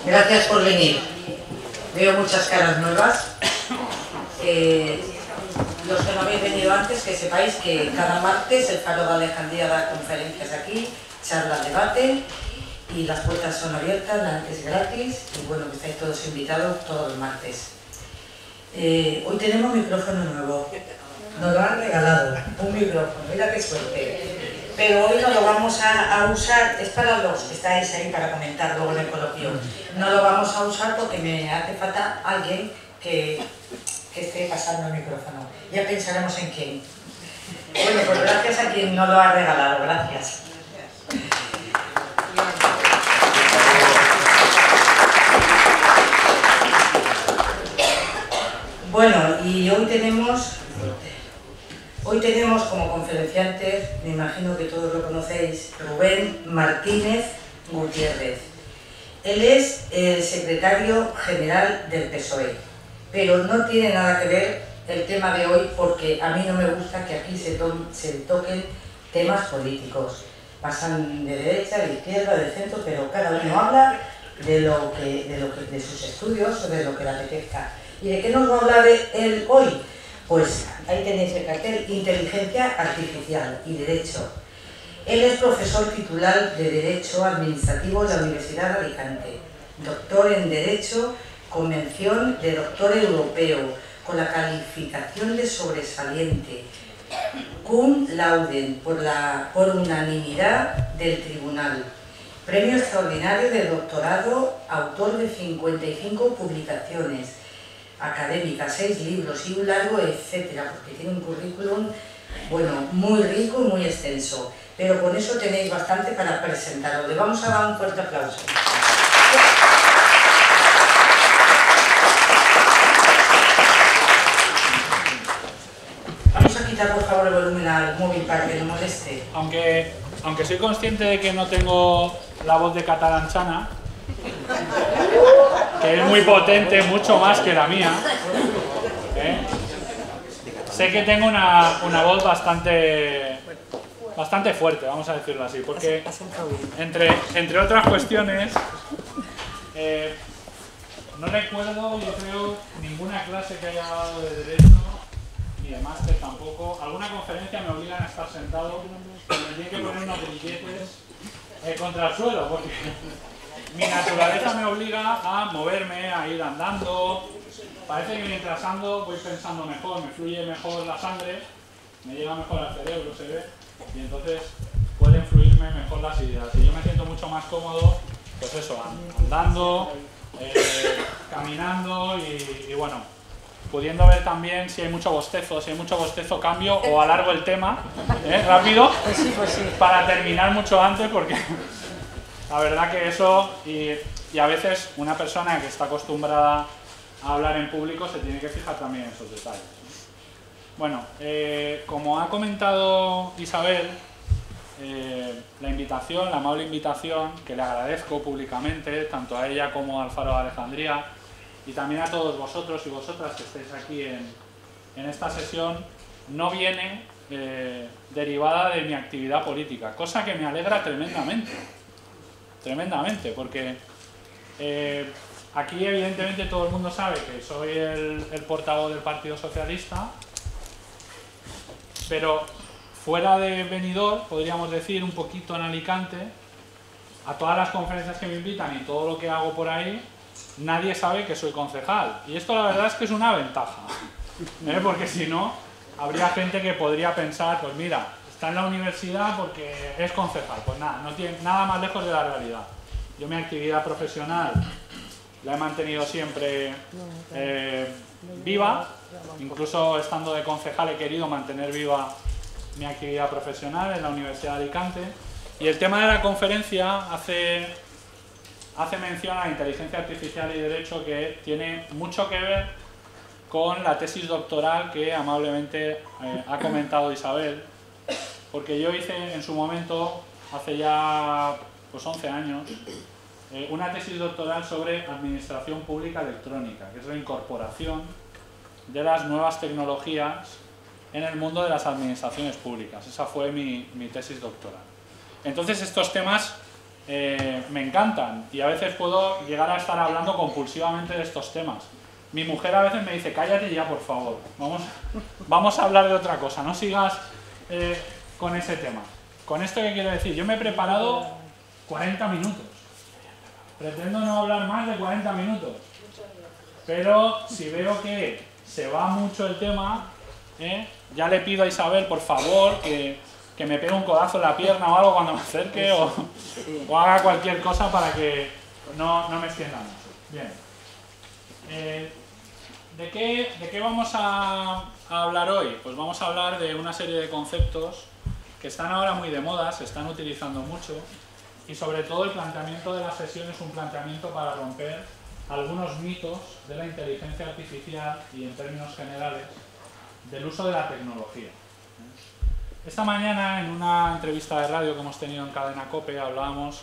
Gracias por venir. Veo muchas caras nuevas. Los que no habéis venido antes, que sepáis que cada martes el Faro de Alejandría da conferencias aquí, charlas, debate, y las puertas son abiertas, la es gratis, y bueno, que estáis todos invitados todos los martes. Hoy tenemos micrófono nuevo. Nos lo han regalado, un micrófono, mira qué suerte. Pero hoy no lo vamos a usar, es para los que estáis ahí para comentar luego en el coloquio. No lo vamos a usar porque me hace falta alguien que esté pasando el micrófono. Ya pensaremos en quién. Bueno, pues gracias a quien nos lo ha regalado, gracias. Bueno, y hoy tenemos como conferenciantes, me imagino que todos lo conocéis, Rubén Martínez Gutiérrez. Él es el secretario general del PSOE, pero no tiene nada que ver el tema de hoy porque a mí no me gusta que aquí se toquen temas políticos. Pasan de derecha, de izquierda, de centro, pero cada uno habla de sus estudios o de lo que le apetezca. ¿Y de qué nos va a hablar él hoy? Pues ahí tenéis el cartel, Inteligencia Artificial y Derecho. Él es profesor titular de Derecho Administrativo de la Universidad de Alicante, doctor en Derecho con mención de doctor europeo, con la calificación de sobresaliente, cum laude por unanimidad del tribunal, premio extraordinario de doctorado, autor de 55 publicaciones académicas, 6 libros y un largo, etcétera, porque tiene un currículum, bueno, muy rico y muy extenso, pero con eso tenéis bastante para presentarlo. Le vamos a dar un fuerte aplauso. Vamos a quitar por favor el volumen al móvil para que no moleste. Aunque soy consciente de que no tengo la voz de catalanchana, que es muy potente, mucho más que la mía, sé que tengo una voz bastante fuerte, vamos a decirlo así, porque entre otras cuestiones no recuerdo, yo creo, ninguna clase que haya dado de Derecho, ni de máster tampoco. Alguna conferencia me obligan a estar sentado, pero me tienen que poner unos grilletes contra el suelo, porque mi naturaleza me obliga a moverme, a ir andando. Parece que mientras ando voy pensando mejor, me fluye mejor la sangre, me llega mejor al cerebro, se ve, y entonces pueden fluirme mejor las ideas. Y yo me siento mucho más cómodo, pues eso, andando, caminando y bueno, pudiendo ver también si hay mucho bostezo. Si hay mucho bostezo cambio o alargo el tema rápido para terminar mucho antes, porque la verdad que eso, y a veces una persona que está acostumbrada a hablar en público se tiene que fijar también en esos detalles. Bueno, como ha comentado Isabel, la invitación, la amable invitación, que le agradezco públicamente, tanto a ella como al Faro de Alejandría, y también a todos vosotros y vosotras que estáis aquí en esta sesión, no viene derivada de mi actividad política, cosa que me alegra tremendamente, porque aquí evidentemente todo el mundo sabe que soy el portavoz del Partido Socialista, pero fuera de Benidorm, podríamos decir, un poquito en Alicante, a todas las conferencias que me invitan y todo lo que hago por ahí, nadie sabe que soy concejal. Y esto la verdad es que es una ventaja, porque si no, habría gente que podría pensar, pues mira, está en la universidad porque es concejal. Pues nada, no tiene nada más lejos de la realidad. Yo mi actividad profesional la he mantenido siempre viva, incluso estando de concejal he querido mantener viva mi actividad profesional en la Universidad de Alicante. Y el tema de la conferencia hace mención a la inteligencia artificial y derecho, que tiene mucho que ver con la tesis doctoral que amablemente ha comentado Isabel, porque yo hice en su momento, hace ya pues 11 años, una tesis doctoral sobre administración pública electrónica, que es la incorporación de las nuevas tecnologías en el mundo de las administraciones públicas. Esa fue mi tesis doctoral. Entonces estos temas me encantan y a veces puedo llegar a estar hablando compulsivamente de estos temas. Mi mujer a veces me dice, cállate ya, por favor, vamos a hablar de otra cosa, no sigas con ese tema. ¿Con esto qué quiero decir? Yo me he preparado 40 minutos. Pretendo no hablar más de 40 minutos. Pero si veo que se va mucho el tema, ya le pido a Isabel, por favor, que me pegue un codazo en la pierna o algo cuando me acerque o haga cualquier cosa para que no me extienda mucho. Bien. ¿De qué vamos a hablar hoy? Pues vamos a hablar de una serie de conceptos que están ahora muy de moda, se están utilizando mucho y sobre todo el planteamiento de la sesión es un planteamiento para romper algunos mitos de la inteligencia artificial y en términos generales del uso de la tecnología. Esta mañana en una entrevista de radio que hemos tenido en Cadena COPE hablábamos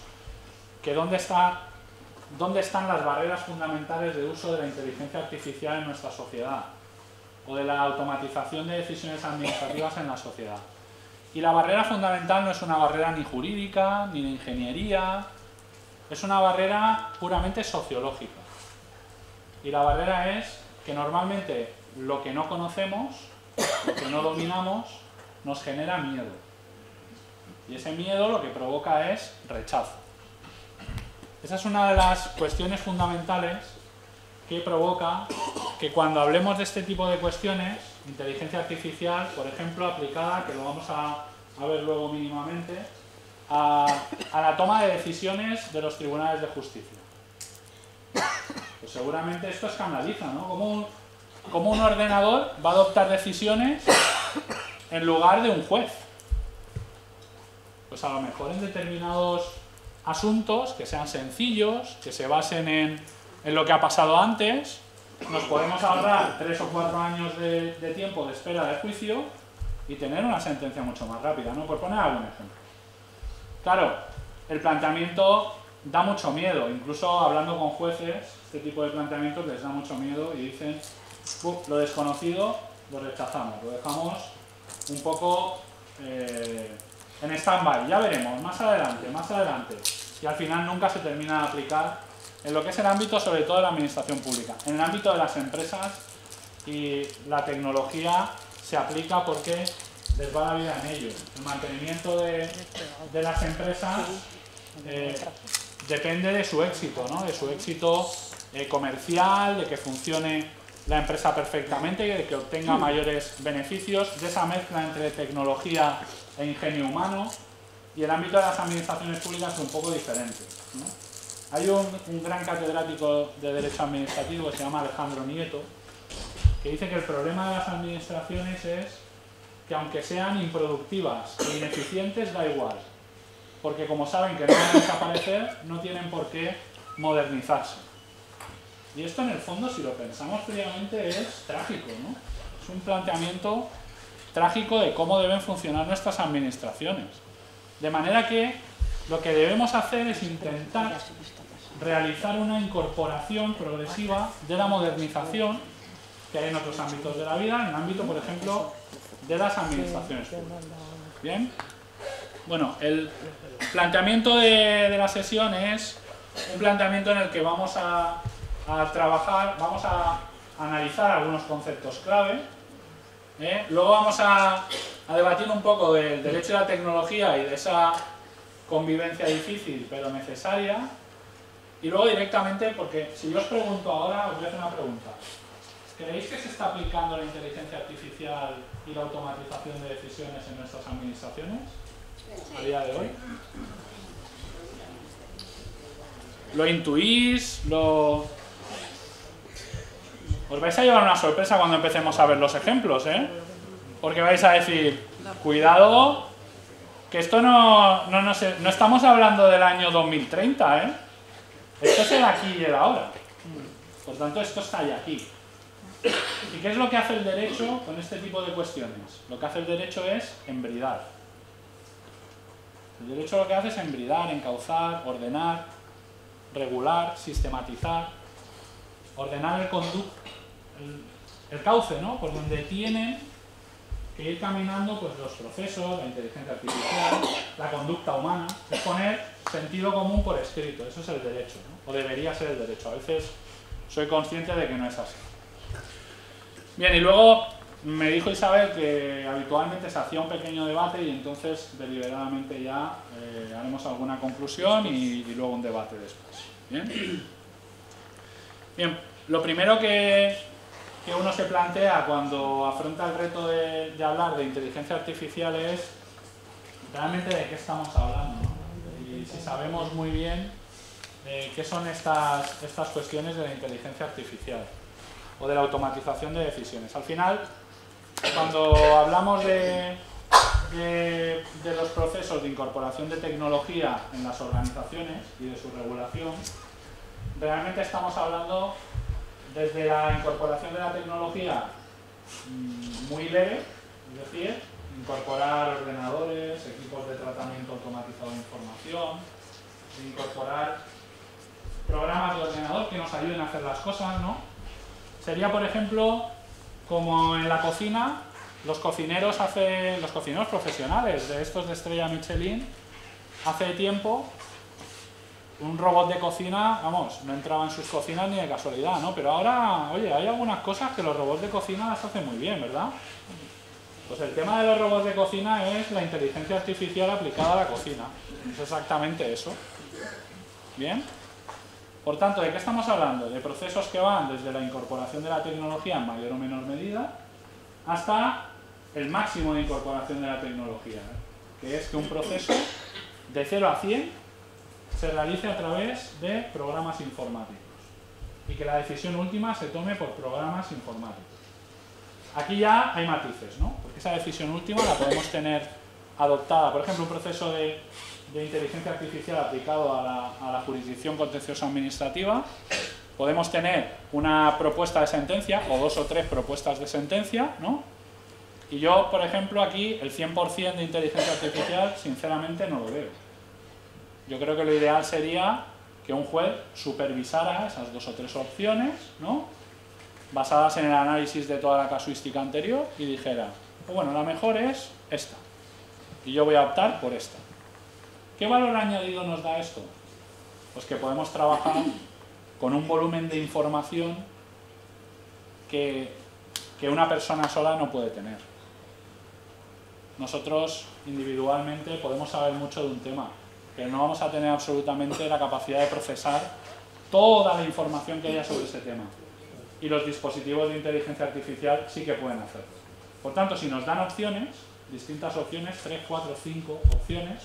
que dónde están las barreras fundamentales de uso de la inteligencia artificial en nuestra sociedad o de la automatización de decisiones administrativas en la sociedad. Y la barrera fundamental no es una barrera ni jurídica, ni de ingeniería, es una barrera puramente sociológica. Y la barrera es que normalmente lo que no conocemos, lo que no dominamos, nos genera miedo. Y ese miedo lo que provoca es rechazo. Esa es una de las cuestiones fundamentales que provoca que cuando hablemos de este tipo de cuestiones, inteligencia artificial, por ejemplo, aplicada, que lo vamos a ver luego mínimamente, a la toma de decisiones de los tribunales de justicia. Pues seguramente esto escandaliza, ¿no? ¿Cómo un ordenador va a adoptar decisiones en lugar de un juez? Pues a lo mejor en determinados asuntos que sean sencillos, que se basen en lo que ha pasado antes, nos podemos ahorrar 3 o 4 años de tiempo de espera de juicio y tener una sentencia mucho más rápida, ¿no? Por poner algún ejemplo. Claro, el planteamiento da mucho miedo, incluso hablando con jueces, este tipo de planteamientos les da mucho miedo y dicen, lo desconocido lo rechazamos, lo dejamos un poco en stand-by, ya veremos, más adelante, y al final nunca se termina de aplicar en lo que es el ámbito sobre todo de la administración pública. En el ámbito de las empresas y la tecnología se aplica porque les va la vida en ello. El mantenimiento de las empresas depende de su éxito, ¿no? De su éxito comercial, de que funcione la empresa perfectamente, de que obtenga mayores beneficios, de esa mezcla entre tecnología e ingenio humano. Y el ámbito de las administraciones públicas es un poco diferente, ¿no? Hay un gran catedrático de Derecho Administrativo que se llama Alejandro Nieto, que dice que el problema de las administraciones es que aunque sean improductivas e ineficientes, da igual. Porque como saben que no van a desaparecer, no tienen por qué modernizarse. Y esto en el fondo, si lo pensamos fríamente, es trágico, ¿no? Es un planteamiento trágico de cómo deben funcionar nuestras administraciones. De manera que lo que debemos hacer es intentar realizar una incorporación progresiva de la modernización que hay en otros ámbitos de la vida, en el ámbito, por ejemplo, de las administraciones públicas. ¿Bien? Bueno, el planteamiento de la sesión es un planteamiento en el que vamos a trabajar, vamos a analizar algunos conceptos clave. Luego vamos a debatir un poco del derecho a la tecnología y de esa convivencia difícil pero necesaria. Y luego directamente, porque si yo os pregunto ahora, os voy a hacer una pregunta. ¿Creéis que se está aplicando la inteligencia artificial y la automatización de decisiones en nuestras administraciones a día de hoy? ¿Lo intuís? Os vais a llevar una sorpresa cuando empecemos a ver los ejemplos, ¿eh? Porque vais a decir, cuidado, que esto no estamos hablando del año 2030, ¿eh? Esto es el aquí y el ahora. Por tanto, esto está ya aquí. ¿Y qué es lo que hace el derecho con este tipo de cuestiones? Lo que hace el derecho es embridar. El derecho lo que hace es embridar, encauzar, ordenar, regular, sistematizar, ordenar el cauce, ¿no? Por donde tienen que ir caminando pues, los procesos, la inteligencia artificial, la conducta humana, es poner sentido común por escrito. Eso es el derecho, ¿no? O debería ser el derecho. A veces soy consciente de que no es así. Bien, y luego me dijo Isabel que habitualmente se hacía un pequeño debate y entonces deliberadamente ya haremos alguna conclusión y luego un debate después. ¿Bien? Bien, lo primero que uno se plantea cuando afronta el reto de hablar de inteligencia artificial es realmente de qué estamos hablando, ¿no? Y si sabemos muy bien qué son estas cuestiones de la inteligencia artificial o de la automatización de decisiones. Al final, cuando hablamos de los procesos de incorporación de tecnología en las organizaciones y de su regulación, realmente estamos hablando desde la incorporación de la tecnología muy leve, es decir, incorporar ordenadores, equipos de tratamiento automatizado de información, incorporar programas de ordenador que nos ayuden a hacer las cosas, ¿no? Sería, por ejemplo, como en la cocina, los cocineros profesionales de estos de estrella Michelin, hace tiempo un robot de cocina, vamos, no entraba en sus cocinas ni de casualidad, ¿no? Pero ahora, oye, hay algunas cosas que los robots de cocina las hacen muy bien, ¿verdad? Pues el tema de los robots de cocina es la inteligencia artificial aplicada a la cocina. Es exactamente eso. ¿Bien? Por tanto, ¿de qué estamos hablando? De procesos que van desde la incorporación de la tecnología en mayor o menor medida hasta el máximo de incorporación de la tecnología, ¿eh? Que es que un proceso de 0 a 100 se realice a través de programas informáticos y que la decisión última se tome por programas informáticos. Aquí ya hay matices, ¿no? Porque esa decisión última la podemos tener adoptada, por ejemplo, un proceso de inteligencia artificial aplicado a la jurisdicción contenciosa administrativa. Podemos tener una propuesta de sentencia o 2 o 3 propuestas de sentencia, ¿no? Y yo, por ejemplo, aquí el 100% de inteligencia artificial, sinceramente, no lo veo. Yo creo que lo ideal sería que un juez supervisara esas 2 o 3 opciones, ¿no? Basadas en el análisis de toda la casuística anterior y dijera, pues bueno, la mejor es esta y yo voy a optar por esta. ¿Qué valor añadido nos da esto? Pues que podemos trabajar con un volumen de información que una persona sola no puede tener. Nosotros individualmente podemos saber mucho de un tema, pero no vamos a tener absolutamente la capacidad de procesar toda la información que haya sobre ese tema. Y los dispositivos de inteligencia artificial sí que pueden hacerlo. Por tanto, si nos dan opciones, distintas opciones, 3, 4, 5 opciones,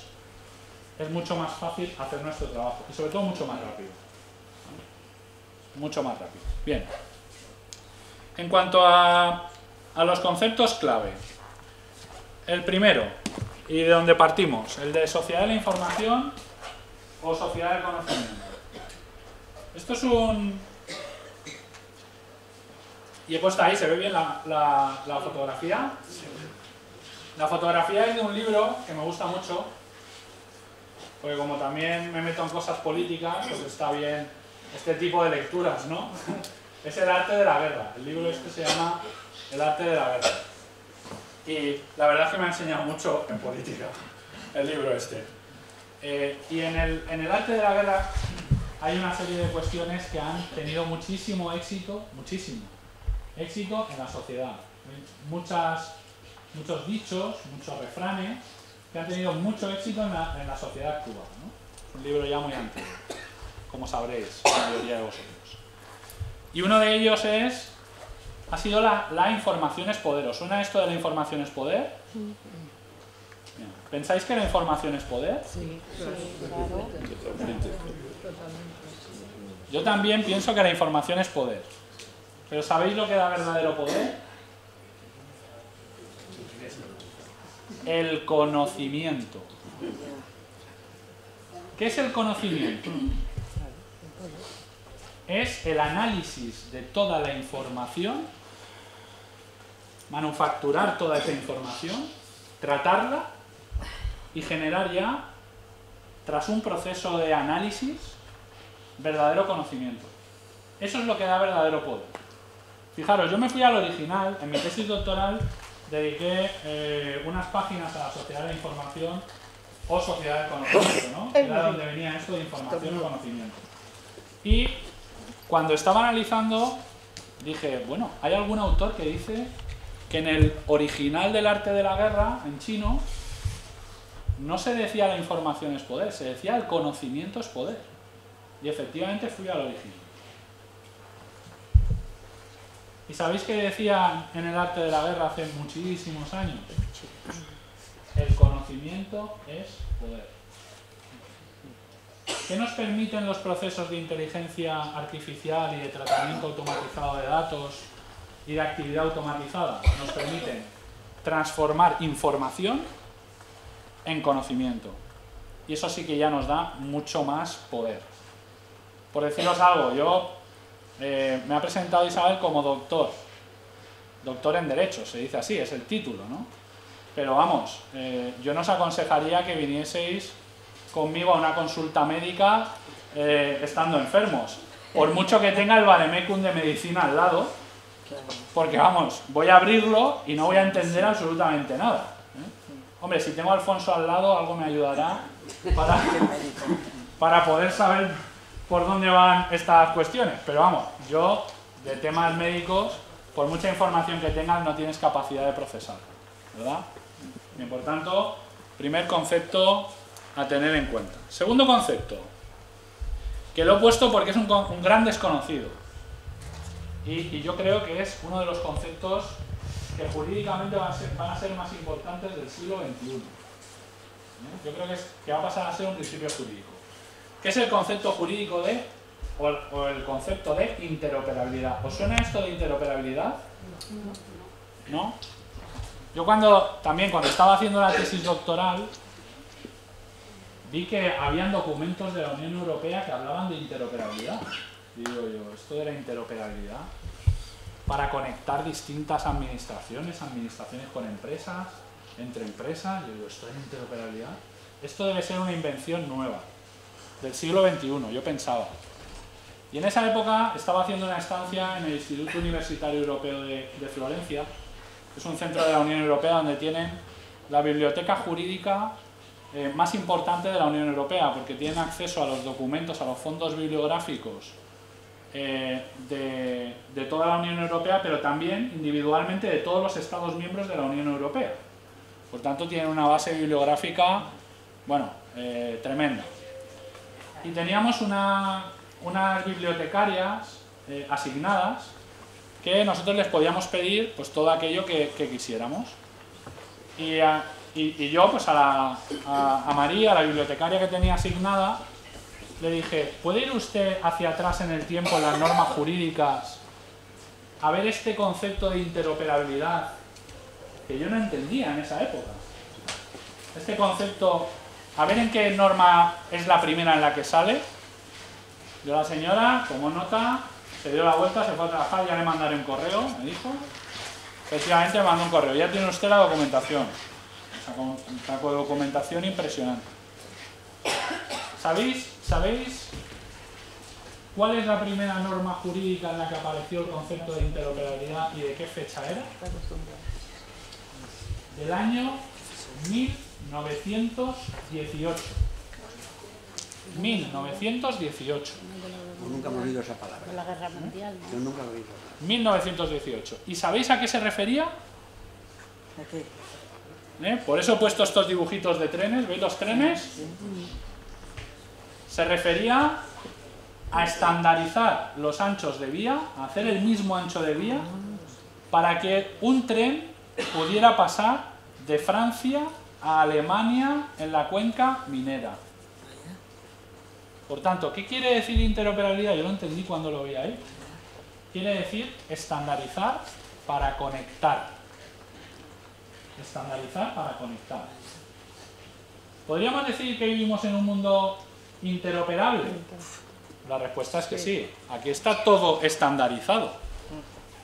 es mucho más fácil hacer nuestro trabajo y sobre todo mucho más rápido. Mucho más rápido. Bien. En cuanto a los conceptos clave, el primero, y de donde partimos, el de sociedad de la información o sociedad del conocimiento. Esto es un... Y he puesto ahí, ¿se ve bien la fotografía? La fotografía es de un libro que me gusta mucho, porque como también me meto en cosas políticas, pues está bien este tipo de lecturas, ¿no? Es El arte de la guerra. El libro este se llama El arte de la guerra. Y la verdad es que me ha enseñado mucho en política, el libro este. Y en el arte de la guerra hay una serie de cuestiones que han tenido muchísimo éxito, éxito en la sociedad. Muchos dichos, muchos refranes que han tenido mucho éxito en la sociedad actual, ¿no? Es un libro ya muy antiguo, como sabréis, la mayoría de vosotros. Y uno de ellos ha sido la información es poder. ¿Os suena esto de la información es poder? Bien. ¿Pensáis que la información es poder? Sí, claro. Yo también pienso que la información es poder. ¿Pero sabéis lo que da verdadero poder? El conocimiento. ¿Qué es el conocimiento? Es el análisis de toda la información, manufacturar toda esa información, tratarla y generar ya, tras un proceso de análisis, verdadero conocimiento. Eso es lo que da verdadero poder. Fijaros, yo me fui al original, en mi tesis doctoral dediqué unas páginas a la sociedad de la información o sociedad del conocimiento, ¿no? Era donde venía esto de información y conocimiento. Y cuando estaba analizando, dije, bueno, hay algún autor que dice que en el original del arte de la guerra, en chino, no se decía la información es poder, se decía el conocimiento es poder. Y efectivamente fui al original. ¿Y sabéis qué decía en el arte de la guerra hace muchísimos años? El conocimiento es poder. ¿Qué nos permiten los procesos de inteligencia artificial y de tratamiento automatizado de datos y de actividad automatizada? Nos permiten transformar información en conocimiento. Y eso sí que ya nos da mucho más poder. Por deciros algo, yo me ha presentado Isabel como doctor en Derecho, se dice así, es el título, ¿no? Pero vamos, yo no os aconsejaría que vinieseis conmigo a una consulta médica estando enfermos, por mucho que tenga el vademecum de medicina al lado, porque vamos, voy a abrirlo y no voy a entender absolutamente nada, ¿eh? Hombre, si tengo a Alfonso al lado, algo me ayudará para poder saber por dónde van estas cuestiones, pero vamos, yo de temas médicos, por mucha información que tengas, no tienes capacidad de procesar, ¿verdad? Bien, por tanto, primer concepto a tener en cuenta. Segundo concepto, que lo he puesto porque es un gran desconocido. Y yo creo que es uno de los conceptos que jurídicamente van a ser más importantes del siglo XXI. Yo creo que va a pasar a ser un principio jurídico. ¿Qué es el concepto jurídico de, o el concepto de interoperabilidad? ¿Os suena esto de interoperabilidad? ¿No? Yo cuando estaba haciendo la tesis doctoral, vi que habían documentos de la Unión Europea que hablaban de interoperabilidad. Digo yo, esto de la interoperabilidad, para conectar distintas administraciones con empresas, entre empresas, yo digo, esto es interoperabilidad. Esto debe ser una invención nueva, del siglo XXI, yo pensaba. Y en esa época estaba haciendo una estancia en el Instituto Universitario Europeo de Florencia, que es un centro de la Unión Europea donde tienen la biblioteca jurídica más importante de la Unión Europea, porque tienen acceso a los documentos, a los fondos bibliográficos de toda la Unión Europea, pero también individualmente de todos los Estados miembros de la Unión Europea. Por tanto, tienen una base bibliográfica, bueno, tremenda. Y teníamos unas bibliotecarias asignadas que nosotros les podíamos pedir pues todo aquello que quisiéramos. Y yo pues a María, la bibliotecaria que tenía asignada, le dije, ¿puede ir usted hacia atrás en el tiempo en las normas jurídicas a ver este concepto de interoperabilidad que yo no entendía en esa época? Este concepto, a ver en qué norma es la primera en la que sale. Yo la señora, tomó nota, se dio la vuelta, se fue a trabajar, ya le mandaré un correo, me dijo. Efectivamente me mandó un correo, ya tiene usted la documentación. Un saco de documentación impresionante. ¿Sabéis cuál es la primera norma jurídica en la que apareció el concepto de interoperabilidad y de qué fecha era? Del año 1918. 1918. Nunca hemos oído esa palabra. La guerra mundial, ¿no? Yo nunca lo he oído. 1918. ¿Y sabéis a qué se refería? ¿A qué? Por eso he puesto estos dibujitos de trenes. ¿Veis los trenes? Se refería a estandarizar los anchos de vía, a hacer el mismo ancho de vía, para que un tren pudiera pasar de Francia a Alemania en la cuenca minera. Por tanto, ¿qué quiere decir interoperabilidad? Yo lo entendí cuando lo vi ahí. Quiere decir estandarizar para conectar. Estandarizar para conectar. ¿Podríamos decir que vivimos en un mundo interoperable? La respuesta es que sí. Aquí está todo estandarizado.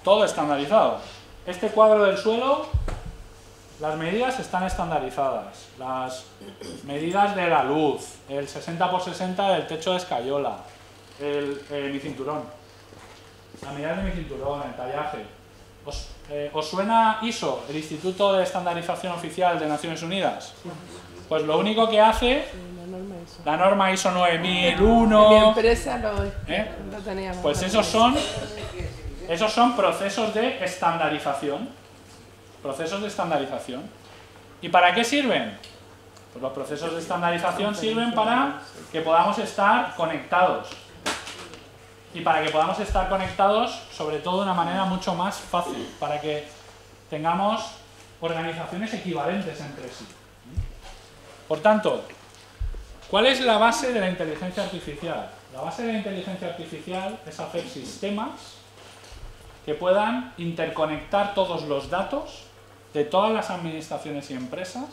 Todo estandarizado. Este cuadro del suelo, las medidas están estandarizadas. Las medidas de la luz, el 60×60 del techo de escayola, mi cinturón. Las medidas de mi cinturón, el tallaje. ¿Os suena ISO, el Instituto de Estandarización Oficial de Naciones Unidas? Pues lo único que hace la norma ISO 9001... En mi empresa lo teníamos. Pues esos son procesos de estandarización. Procesos de estandarización. ¿Y para qué sirven? Pues los procesos de estandarización sirven para que podamos estar conectados. Y para que podamos estar conectados, sobre todo de una manera mucho más fácil, para que tengamos organizaciones equivalentes entre sí. Por tanto, ¿cuál es la base de la inteligencia artificial? La base de la inteligencia artificial es hacer sistemas que puedan interconectar todos los datos de todas las administraciones y empresas,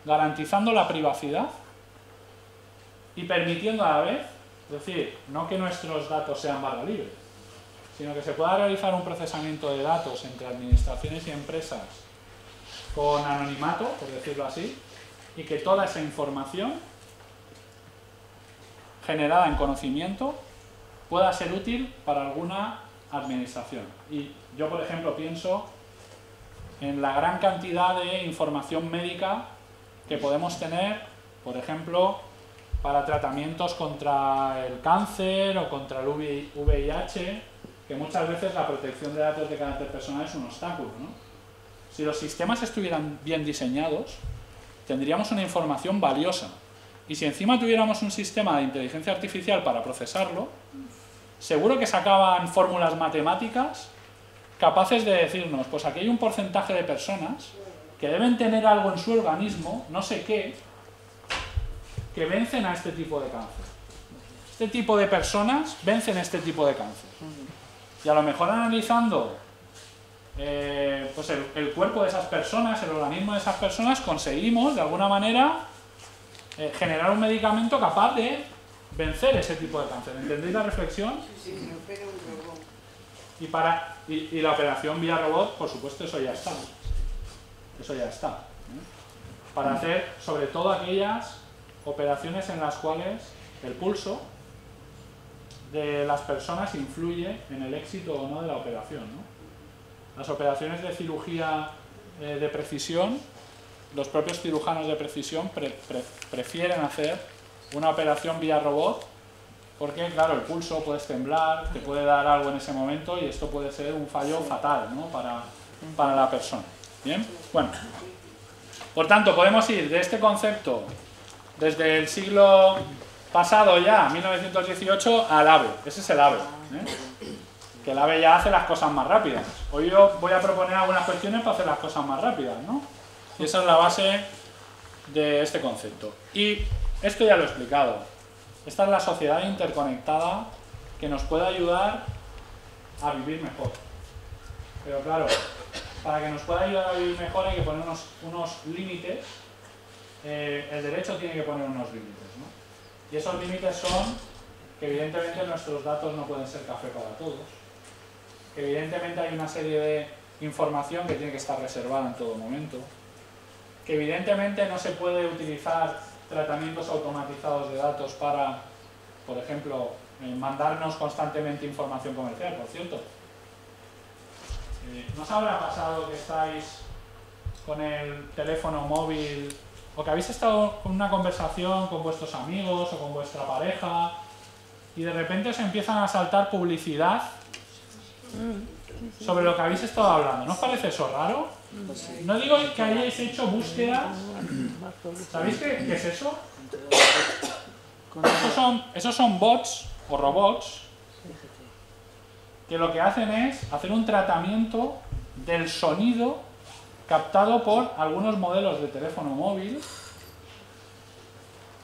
garantizando la privacidad y permitiendo a la vez, es decir, no que nuestros datos sean barra libre, sino que se pueda realizar un procesamiento de datos entre administraciones y empresas con anonimato, por decirlo así, y que toda esa información generada en conocimiento pueda ser útil para alguna administración. Y yo, por ejemplo, pienso en la gran cantidad de información médica que podemos tener, por ejemplo, para tratamientos contra el cáncer o contra el VIH, que muchas veces la protección de datos de carácter personal es un obstáculo, ¿no? Si los sistemas estuvieran bien diseñados, tendríamos una información valiosa. Y si encima tuviéramos un sistema de inteligencia artificial para procesarlo, seguro que sacaban fórmulas matemáticas capaces de decirnos, pues aquí hay un porcentaje de personas que deben tener algo en su organismo, no sé qué, que vencen a este tipo de cáncer. Este tipo de personas vencen este tipo de cáncer. Y a lo mejor analizando pues el cuerpo de esas personas, el organismo de esas personas, conseguimos de alguna manera generar un medicamento capaz de vencer ese tipo de cáncer. ¿Entendéis la reflexión? Y la operación vía robot, por supuesto, eso ya está. Eso ya está. Para hacer, sobre todo, aquellas operaciones en las cuales el pulso de las personas influye en el éxito o no de la operación, ¿no? Las operaciones de cirugía de precisión, los propios cirujanos de precisión prefieren hacer una operación vía robot porque, claro, el pulso puedes temblar, te puede dar algo en ese momento y esto puede ser un fallo fatal, ¿no? para la persona. ¿Bien? Bueno, por tanto, podemos ir de este concepto desde el siglo pasado ya, 1918, al AVE. Ese es el AVE, que el AVE ya hace las cosas más rápidas. Hoy yo voy a proponer algunas cuestiones para hacer las cosas más rápidas, ¿no? Y esa es la base de este concepto. Y esto ya lo he explicado. Esta es la sociedad interconectada que nos puede ayudar a vivir mejor. Pero claro, para que nos pueda ayudar a vivir mejor hay que poner unos límites. El derecho tiene que poner unos límites, ¿no? Y esos límites son que evidentemente nuestros datos no pueden ser café para todos, que evidentemente hay una serie de información que tiene que estar reservada en todo momento, que evidentemente no se puede utilizar tratamientos automatizados de datos para, por ejemplo, mandarnos constantemente información comercial, por cierto. ¿No os habrá pasado que estáis con el teléfono móvil o que habéis estado con una conversación con vuestros amigos o con vuestra pareja y de repente os empiezan a saltar publicidad sobre lo que habéis estado hablando? ¿No os parece eso raro? No digo que hayáis hecho búsquedas. ¿Sabéis qué es eso? Esos son bots o robots que lo que hacen es hacer un tratamiento del sonido captado por algunos modelos de teléfono móvil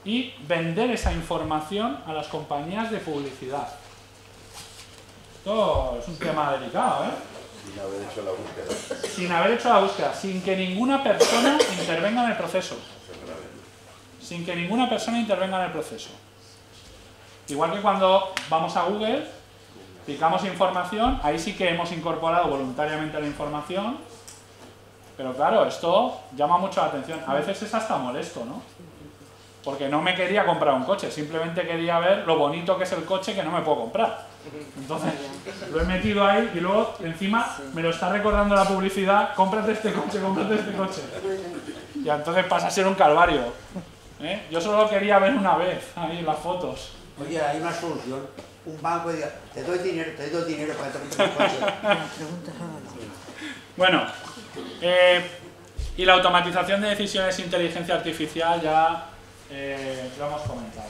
y vender esa información a las compañías de publicidad. Esto es un tema delicado, ¿eh? Sin haber hecho la búsqueda. Sin haber hecho la búsqueda, sin que ninguna persona intervenga en el proceso. Sin que ninguna persona intervenga en el proceso. Igual que cuando vamos a Google, picamos información, ahí sí que hemos incorporado voluntariamente la información, pero claro, esto llama mucho la atención. A veces es hasta molesto, ¿no? Porque no me quería comprar un coche, simplemente quería ver lo bonito que es el coche que no me puedo comprar. Entonces, lo he metido ahí y luego encima me lo está recordando la publicidad: cómprate este coche, cómprate este coche. Y entonces pasa a ser un calvario. Yo solo quería ver una vez ahí las fotos. Oye, hay una solución. Un banco diga, te doy dinero para que te compres un coche. Bueno, y la automatización de decisiones e inteligencia artificial ya lo hemos comentado.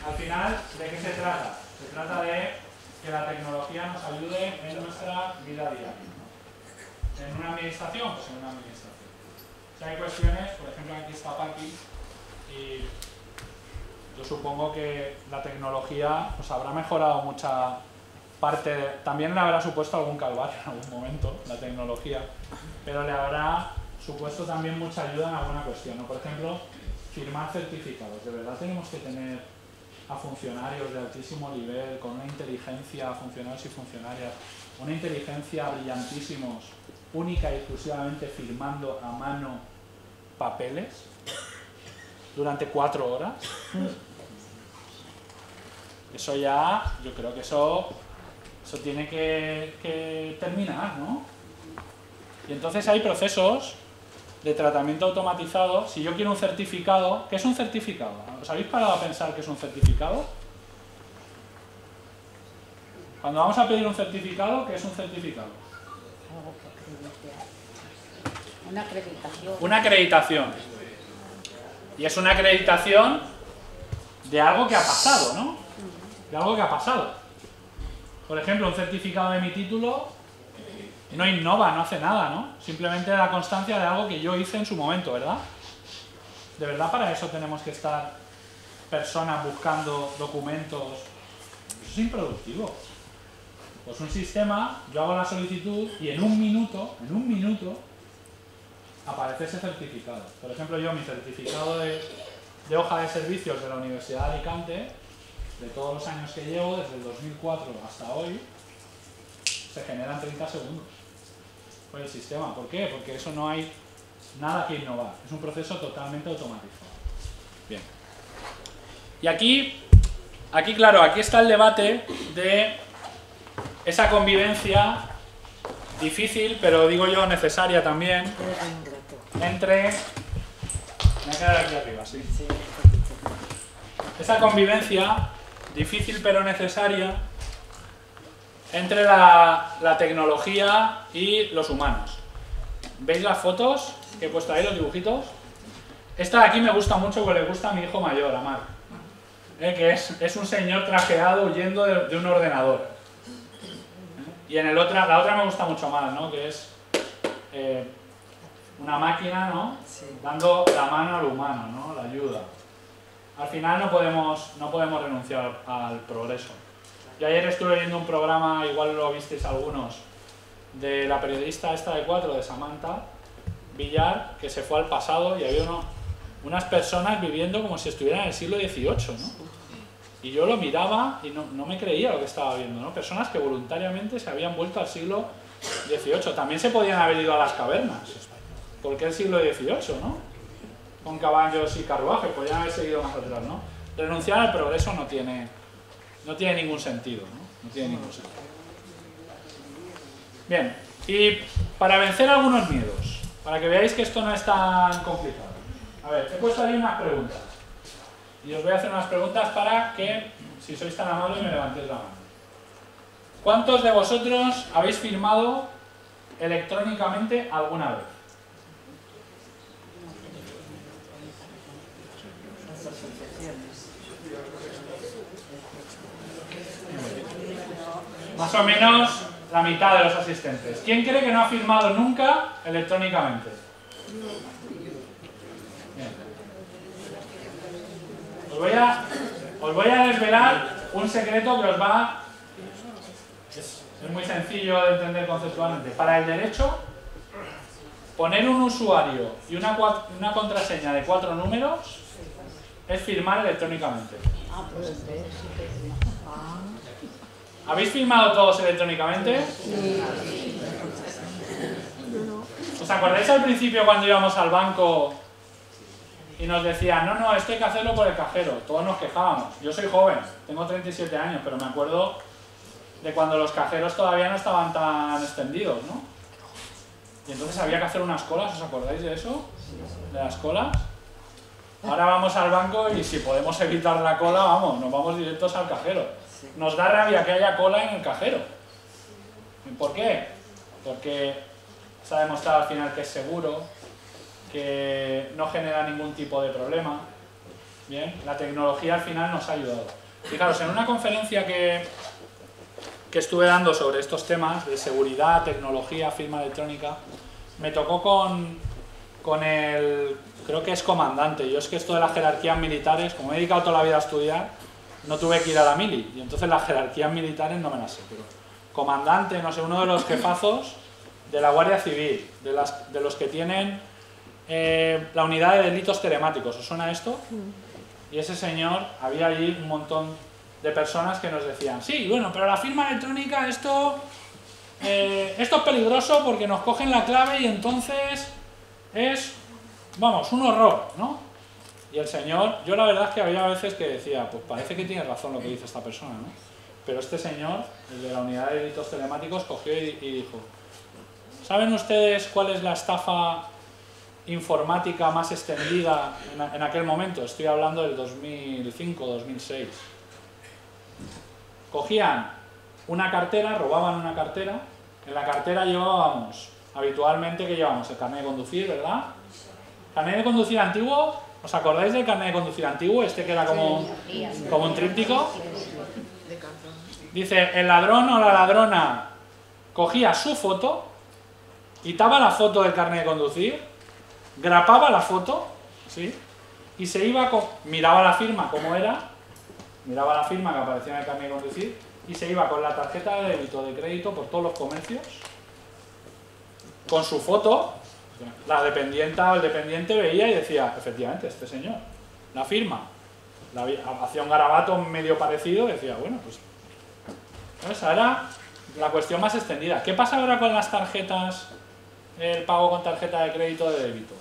Al final, ¿de qué se trata? Se trata de que la tecnología nos ayude en nuestra vida diaria. ¿En una administración? Pues en una administración. Si hay cuestiones, por ejemplo, aquí está Paqui, y yo supongo que la tecnología pues, habrá mejorado mucha parte, también le habrá supuesto algún calvario en algún momento, la tecnología, pero le habrá supuesto también mucha ayuda en alguna cuestión, ¿no? Por ejemplo, firmar certificados. De verdad tenemos que tener a funcionarios de altísimo nivel, con una inteligencia, funcionarios y funcionarias, una inteligencia brillantísimos, única y exclusivamente firmando a mano papeles durante 4 horas. Eso ya, yo creo que eso tiene que terminar, ¿no? Y entonces hay procesos de tratamiento automatizado. Si yo quiero un certificado, ¿qué es un certificado? ¿Os habéis parado a pensar qué es un certificado? Cuando vamos a pedir un certificado, ¿qué es un certificado? Una acreditación. Una acreditación. Y es una acreditación de algo que ha pasado, ¿no? De algo que ha pasado. Por ejemplo, un certificado de mi título no innova, no hace nada, ¿no? Simplemente da constancia de algo que yo hice en su momento, ¿verdad? ¿De verdad para eso tenemos que estar personas buscando documentos? Eso es improductivo. Pues un sistema, yo hago la solicitud y en un minuto, aparece ese certificado. Por ejemplo, yo mi certificado de hoja de servicios de la Universidad de Alicante, de todos los años que llevo, desde el 2004 hasta hoy, se genera en 30 segundos por el sistema. ¿Por qué? Porque eso no hay nada que innovar. Es un proceso totalmente automatizado. Bien. Y aquí claro, aquí está el debate de esa convivencia difícil, pero digo yo necesaria también, entre... Me voy a quedar aquí arriba, sí. Esa convivencia difícil pero necesaria entre la tecnología y los humanos. ¿Veis las fotos que he puesto ahí, los dibujitos? Esta de aquí me gusta mucho porque le gusta a mi hijo mayor, a Marc, que es un señor trajeado huyendo de un ordenador. Y en la otra me gusta mucho más, ¿no? Que es una máquina, ¿no? Sí. Dando la mano al humano, ¿no? La ayuda. Al final no podemos renunciar al progreso. Yo ayer estuve viendo un programa, igual lo visteis algunos, de la periodista esta de 4, de Samantha Villar, que se fue al pasado y había unas personas viviendo como si estuvieran en el siglo XVIII, ¿no? Y yo lo miraba y no me creía lo que estaba viendo, ¿no? Personas que voluntariamente se habían vuelto al siglo XVIII. También se podían haber ido a las cavernas. ¿Por qué el siglo XVIII, no? Con caballos y carruajes, podían haber seguido más atrás, ¿no? Renunciar al progreso no tiene ningún sentido, ¿no? No tiene ningún sentido. Bien, y para vencer algunos miedos, para que veáis que esto no es tan complicado. A ver, he puesto ahí unas preguntas. Y os voy a hacer unas preguntas para que, si sois tan amables, me levantéis la mano. ¿Cuántos de vosotros habéis firmado electrónicamente alguna vez? Más o menos la mitad de los asistentes. ¿Quién cree que no ha firmado nunca electrónicamente? Bien. Os voy a desvelar un secreto que os va... Es muy sencillo de entender conceptualmente. Para el derecho, poner un usuario y una contraseña de 4 números es firmar electrónicamente. ¿Habéis firmado todos electrónicamente? Sí. ¿Os acordáis al principio cuando íbamos al banco y nos decían, no, esto hay que hacerlo por el cajero? Todos nos quejábamos. Yo soy joven, tengo 37 años, pero me acuerdo de cuando los cajeros todavía no estaban tan extendidos, ¿no? Y entonces había que hacer unas colas, ¿os acordáis de eso? ¿De las colas? Ahora vamos al banco y si podemos evitar la cola, vamos, nos vamos directos al cajero. Nos da rabia que haya cola en el cajero. ¿Por qué? Porque se ha demostrado al final que es seguro, que no genera ningún tipo de problema. Bien, la tecnología al final nos ha ayudado. Fijaros, en una conferencia que estuve dando sobre estos temas de seguridad, tecnología, firma electrónica, me tocó con el, creo que es comandante. Yo es que esto de las jerarquías militares, como me he dedicado toda la vida a estudiar, no tuve que ir a la mili, y entonces las jerarquías militares no me las sé, pero comandante, no sé, uno de los jefazos de la Guardia Civil, de los que tienen la unidad de delitos telemáticos. ¿Os suena esto? Y ese señor, había allí un montón de personas que nos decían, sí, bueno, pero la firma electrónica, esto es peligroso porque nos cogen la clave y entonces es, vamos, un horror, ¿no? Y el señor, yo la verdad es que había veces que decía, pues parece que tiene razón lo que dice esta persona, ¿no? Pero este señor, el de la unidad de delitos telemáticos, cogió y dijo, ¿saben ustedes cuál es la estafa informática más extendida en aquel momento? Estoy hablando del 2005-2006. Cogían una cartera, robaban una cartera, en la cartera llevábamos, habitualmente, ¿qué llevamos? El carnet de conducir, ¿verdad? Carnet de conducir antiguo, ¿os acordáis del carnet de conducir antiguo? Este que era como un tríptico. Dice, el ladrón o la ladrona cogía su foto, quitaba la foto del carnet de conducir, grapaba la foto, ¿sí? Y se iba, miraba la firma como era, miraba la firma que aparecía en el carnet de conducir, y se iba con la tarjeta de débito o de crédito por todos los comercios, con su foto, la dependienta o el dependiente veía y decía, efectivamente, este señor, la firma, hacía un garabato medio parecido y decía, bueno, pues esa era la cuestión más extendida. ¿Qué pasa ahora con las tarjetas, el pago con tarjeta de crédito o de débito?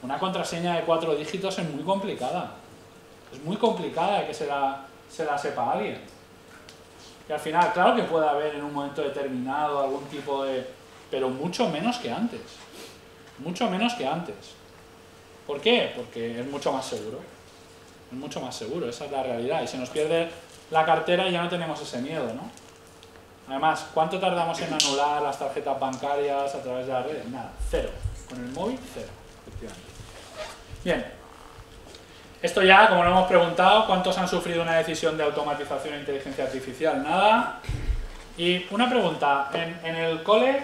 Una contraseña de 4 dígitos es muy complicada. Es muy complicada que se la sepa alguien. Y al final, claro que puede haber en un momento determinado algún tipo de... pero mucho menos que antes. Mucho menos que antes. ¿Por qué? Porque es mucho más seguro. Es mucho más seguro, esa es la realidad. Y se nos pierde la cartera y ya no tenemos ese miedo, ¿no? Además, ¿cuánto tardamos en anular las tarjetas bancarias a través de las redes? Nada, cero. Con el móvil, cero, efectivamente. Bien. Esto ya, como lo hemos preguntado, ¿cuántos han sufrido una decisión de automatización e inteligencia artificial? Nada. Y una pregunta, en el cole,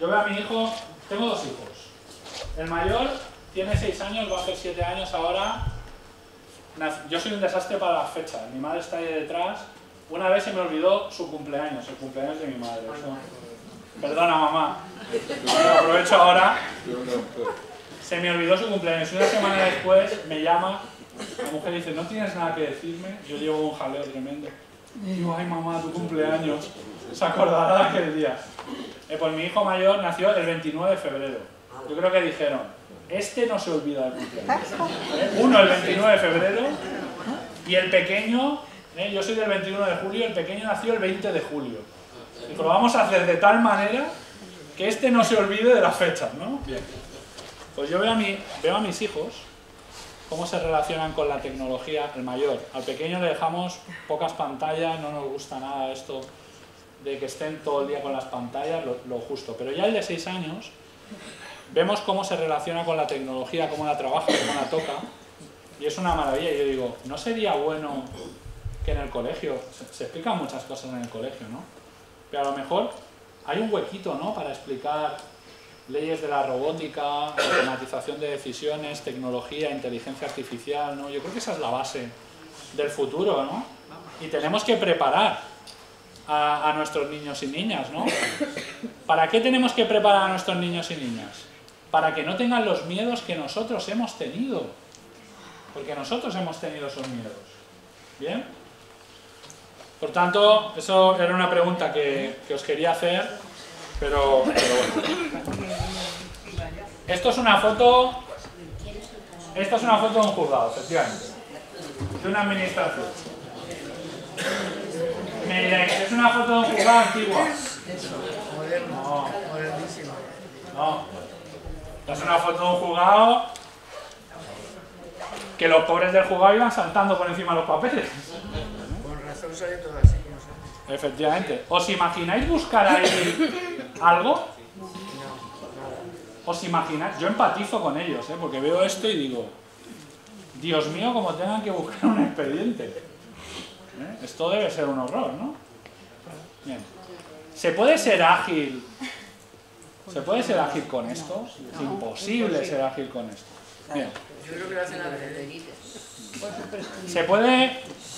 yo veo a mi hijo, tengo 2 hijos. El mayor tiene 6 años, va a hacer 7 años ahora. Yo soy un desastre para las fechas, mi madre está ahí detrás. Una vez se me olvidó su cumpleaños, el cumpleaños de mi madre. Perdona, mamá. Lo aprovecho ahora. Se me olvidó su cumpleaños. Una semana después me llama, la mujer dice, ¿no tienes nada que decirme? Yo llevo un jaleo tremendo. Digo, ay mamá, tu cumpleaños. Se acordará de aquel día. Pues mi hijo mayor nació el 29 de febrero. Yo creo que dijeron, este no se olvida del cumpleaños. Uno el 29 de febrero y el pequeño, yo soy del 21 de julio, el pequeño nació el 20 de julio. Dijo, lo vamos a hacer de tal manera que este no se olvide de las fechas, ¿no? Bien. Pues yo veo a mis hijos cómo se relacionan con la tecnología. El mayor, al pequeño le dejamos pocas pantallas, no nos gusta nada esto de que estén todo el día con las pantallas, lo justo. Pero ya el de 6 años, vemos cómo se relaciona con la tecnología, cómo la trabaja, cómo la toca, y es una maravilla. Y yo digo, ¿no sería bueno que en el colegio, se explican muchas cosas en el colegio, ¿no? Pero a lo mejor hay un huequito, ¿no?, para explicar leyes de la robótica, automatización de decisiones, tecnología, inteligencia artificial, ¿no? Yo creo que esa es la base del futuro, ¿no? Y tenemos que preparar a nuestros niños y niñas, ¿no? ¿Para qué tenemos que preparar a nuestros niños y niñas? Para que no tengan los miedos que nosotros hemos tenido. Porque nosotros hemos tenido esos miedos. ¿Bien? Por tanto, eso era una pregunta que os quería hacer, pero bueno. Esto es una foto de un juzgado, efectivamente. De una administración. Me diréis, es una foto de un juzgado antigua. No, No. Es una foto de un juzgado que los pobres del juzgado iban saltando por encima de los papeles. Con razón sale todo así. No sé. Efectivamente. ¿Os imagináis buscar ahí algo? ¿Os imagináis? Yo empatizo con ellos, porque veo esto y digo, Dios mío, como tengan que buscar un expediente. Esto debe ser un horror, ¿no? Bien. ¿Se puede ser ágil? ¿Se puede ser ágil con esto? Es imposible ser ágil con esto. Bien. Yo creo que lo hacen a ver.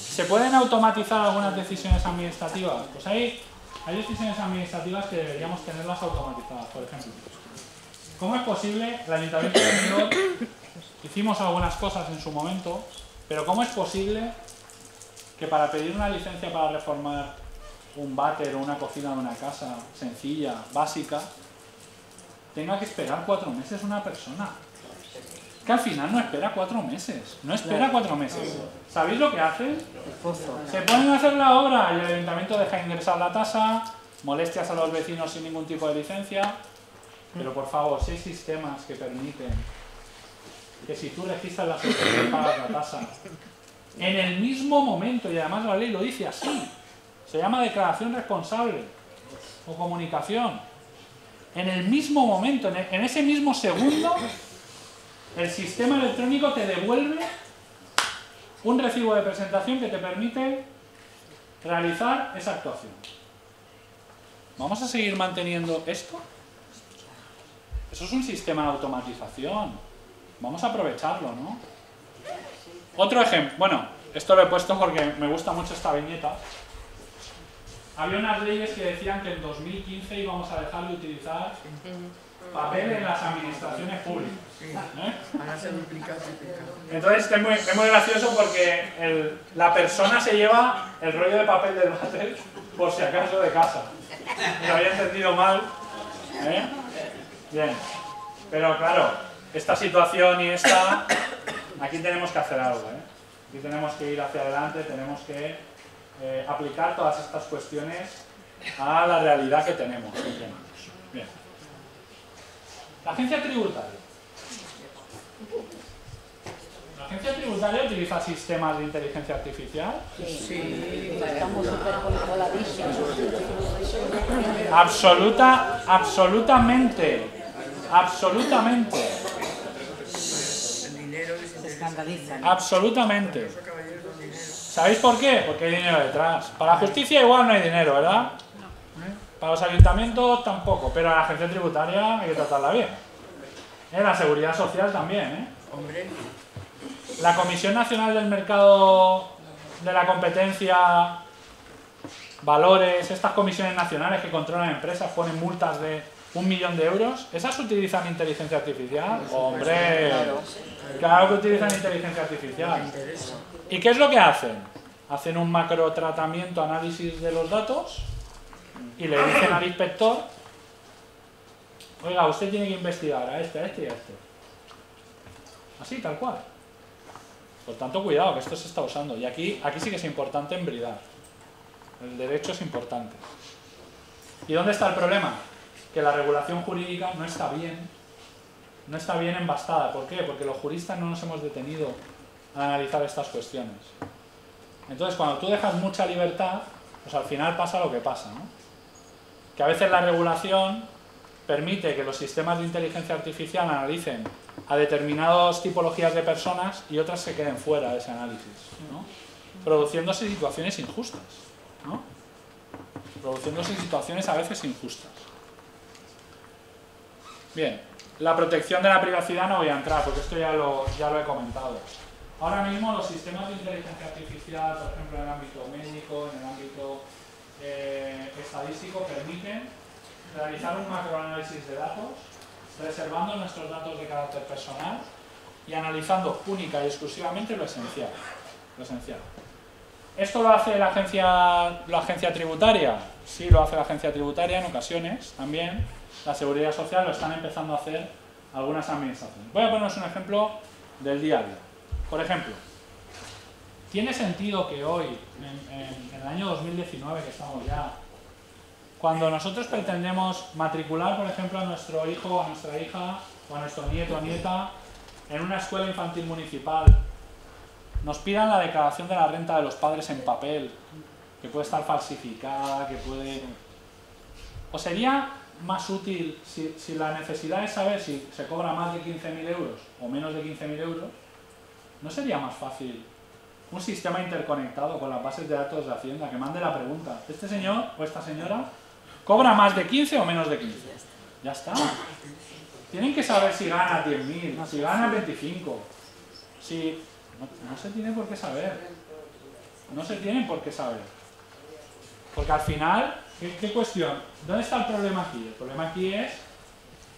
¿Se pueden automatizar algunas decisiones administrativas? Pues hay decisiones administrativas que deberíamos tenerlas automatizadas, por ejemplo. ¿Cómo es posible? El Ayuntamiento de Benidorm hicimos algunas cosas en su momento, pero ¿cómo es posible que para pedir una licencia para reformar un váter o una cocina de una casa sencilla, básica, tenga que esperar 4 meses una persona? Que al final no espera 4 meses. No espera 4 meses. ¿Sabéis lo que hacen? Se ponen a hacer la obra y el ayuntamiento deja ingresar la tasa, molestias a los vecinos sin ningún tipo de licencia. Pero por favor, si hay sistemas que permiten que si tú registras la sociedad pagas la tasa en el mismo momento, y además la ley lo dice así, se llama declaración responsable o comunicación, en el mismo momento, en ese mismo segundo, el sistema electrónico te devuelve un recibo de presentación que te permite realizar esa actuación. ¿Vamos a seguir manteniendo esto? Eso es un sistema de automatización. Vamos a aprovecharlo, ¿no? Otro ejemplo. Bueno, esto lo he puesto porque me gusta mucho esta viñeta. Había unas leyes que decían que en 2015 íbamos a dejar de utilizar papel en las administraciones públicas. Entonces es muy gracioso porque la persona se lleva el rollo de papel del váter por si acaso de casa. Lo había entendido mal. Bien. Pero claro, esta situación y esta... Aquí tenemos que hacer algo. Aquí tenemos que ir hacia adelante, tenemos que aplicar todas estas cuestiones a la realidad que tenemos. Bien. La agencia tributaria. ¿La agencia tributaria utiliza sistemas de inteligencia artificial? Sí. Estamos súper controladísimos. Absolutamente. Absolutamente. El dinero que se escandalizan. Absolutamente. ¿Sabéis por qué? Porque hay dinero detrás. Para la justicia igual no hay dinero, ¿verdad? Para los ayuntamientos tampoco, pero a la agencia tributaria hay que tratarla bien. La seguridad social también, Hombre. La Comisión Nacional del Mercado de la Competencia, Valores, estas comisiones nacionales que controlan empresas, ponen multas de 1 millón de euros, ¿esas utilizan inteligencia artificial? ¡Hombre! Claro que utilizan inteligencia artificial. ¿Y qué es lo que hacen? Hacen un macro tratamiento, análisis de los datos y le dicen al inspector: oiga, usted tiene que investigar a este y a este. Así, tal cual. Por tanto, cuidado, que esto se está usando. Y aquí sí que es importante embridar. El derecho es importante. ¿Y dónde está el problema? Que la regulación jurídica no está bien embastada. ¿Por qué? Porque los juristas no nos hemos detenido a analizar estas cuestiones. Entonces, cuando tú dejas mucha libertad, pues al final pasa lo que pasa, ¿no? Que a veces la regulación permite que los sistemas de inteligencia artificial analicen a determinadas tipologías de personas y otras se queden fuera de ese análisis, ¿no? Produciéndose situaciones injustas, ¿no? Produciéndose situaciones a veces injustas. Bien, la protección de la privacidad no voy a entrar porque esto ya lo he comentado. Ahora mismo los sistemas de inteligencia artificial, por ejemplo en el ámbito médico, en el ámbito estadístico, permiten realizar un macroanálisis de datos, reservando nuestros datos de carácter personal y analizando única y exclusivamente lo esencial. ¿Esto lo hace la agencia tributaria? Sí, lo hace la agencia tributaria en ocasiones también. La seguridad social lo están empezando a hacer algunas administraciones. Voy a poneros un ejemplo del día a día. Por ejemplo, ¿tiene sentido que hoy, en el año 2019 que estamos ya, Cuando nosotros pretendemos matricular, por ejemplo, a nuestro hijo, a nuestra hija, o a nuestro nieto o nieta en una escuela infantil municipal, nos pidan la declaración de la renta de los padres en papel, que puede estar falsificada, que puede... ¿O sería más útil si la necesidad es saber si se cobra más de 15.000 euros o menos de 15.000 euros? ¿No sería más fácil un sistema interconectado con las bases de datos de Hacienda que mande la pregunta: ¿este señor o esta señora cobra más de 15 o menos de 15? Ya está. Tienen que saber si gana 10.000, si gana 25. Si... No se tiene por qué saber. No se tienen por qué saber. Porque al final, ¿qué cuestión? ¿Dónde está el problema aquí? El problema aquí es,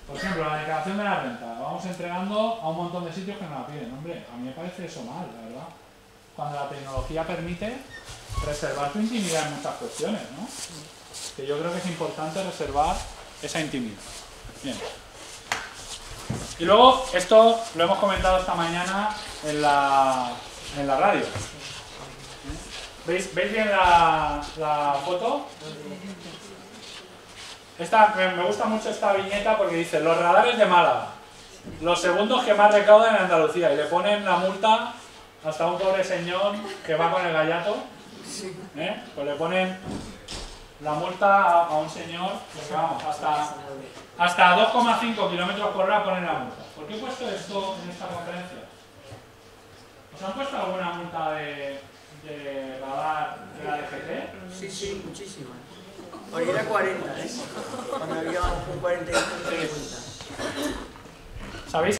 por ejemplo, la declaración de la renta. La vamos entregando a un montón de sitios que nos la piden. Hombre, a mí me parece eso mal, la verdad. Cuando la tecnología permite reservar tu intimidad en muchas cuestiones, ¿no? Que yo creo que es importante reservar esa intimidad. Bien. Y luego, esto lo hemos comentado esta mañana en la radio. ¿Veis bien la foto? Me gusta mucho esta viñeta porque dice: los radares de Málaga, los segundos que más recaudan en Andalucía, y le ponen la multa hasta un pobre señor que va con el gallato, pues le ponen la multa a un señor, porque vamos, hasta 2,5 kilómetros por hora ponen la multa. ¿Por qué he puesto esto en esta conferencia? ¿Os han puesto alguna multa de radar de la DGT? Sí, muchísimas. Hoy era 40, cuando había un 40 y 50. ¿Sabéis?